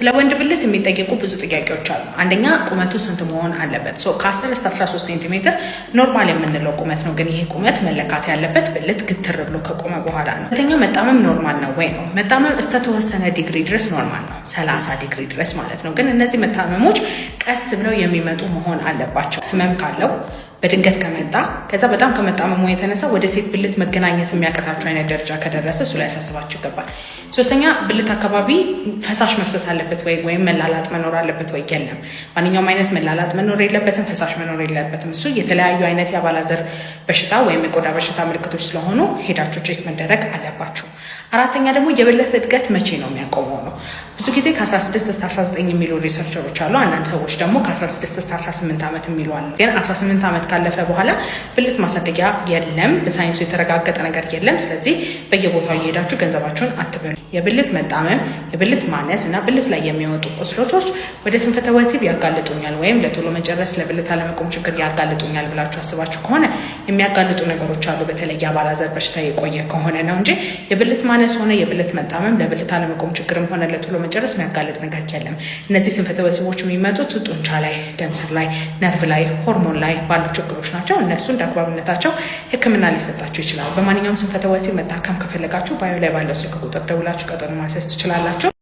ስለ ወንድ ብልት የሚጠየቁ ብዙ ጥያቄዎች አሉ። አንደኛ ቁመቱ ስንት መሆን አለበት? ከ10 እስከ 13 ሴንቲሜትር ኖርማል የምንለው ቁመት ነው። ግን ይሄ ቁመት መለካት ያለበት ብልት ግትር ብሎ ከቆመ በኋላ ነው። ሁለተኛ መጣመም ኖርማል ነው ወይ ነው። መጣመም እስከ ተወሰነ ዲግሪ ድረስ ኖርማል ነው፣ 30 ዲግሪ ድረስ ማለት ነው። ግን እነዚህ መጣመሞች ቀስ ብለው የሚመጡ መሆን አለባቸው። ህመም ካለው በድንገት ከመጣ ከዛ በጣም ከመጣመሙ የተነሳ ወደ ሴት ብልት መገናኘት የሚያቀታቸው አይነት ደረጃ ከደረሰ እሱ ላይ ያሳስባችሁ ይገባል። ሶስተኛ ብልት አካባቢ ፈሳሽ መፍሰስ አለበት ወይም መላላጥ መኖር አለበት ወይ? የለም። ማንኛውም አይነት መላላጥ መኖር የለበትም፣ ፈሳሽ መኖር የለበትም። እሱ የተለያዩ አይነት የአባላዘር በሽታ ወይም የቆዳ በሽታ ምልክቶች ስለሆኑ ሄዳችሁ ቼክ መደረግ አለባችሁ። አራተኛ ደግሞ የብልት እድገት መቼ ነው የሚያቆመው ነው። ብዙ ጊዜ ከ16 እስከ 19 የሚሉ ሪሰርቸሮች አሉ። አንዳንድ ሰዎች ደግሞ ከ16 እስከ 18 ዓመት የሚሉ አሉ። ግን 18 ዓመት ካለፈ በኋላ ብልት ማሳደጊያ የለም፣ በሳይንሱ የተረጋገጠ ነገር የለም። ስለዚህ በየቦታው እየሄዳችሁ ገንዘባችሁን አትበሉ። የብልት መጣመም፣ የብልት ማነስ እና ብልት ላይ የሚወጡ ቁስሎች ወደ ስንፈተ ወሲብ ያጋልጡኛል ወይም ለቶሎ መጨረስ ለብልት አለመቆም ችግር ያጋልጡኛል ብላችሁ አስባችሁ ከሆነ የሚያጋልጡ ነገሮች አሉ። በተለይ የአባላዘር በሽታ የቆየ ከሆነ ነው እንጂ የብልት ማነስ ሆነ የብልት መጣመም ለብልት አለመቆም ችግርም ሆነ ለቶሎ መጨረስ የሚያጋልጥ ነገር የለም። እነዚህ ስንፈተ ወሲቦች የሚመጡት ጡንቻ ላይ፣ ደም ስር ላይ፣ ነርቭ ላይ፣ ሆርሞን ላይ ባሉ ችግሮች ናቸው። እነሱ እንደ አግባብነታቸው ሕክምና ሊሰጣቸው ይችላል። በማንኛውም ስንፈተ ወሲብ መታከም ከፈለጋችሁ ባዮ ላይ ባለው ስልክ ቁጥር ደውላችሁ ቀጠሮ ማስያዝ ትችላላችሁ።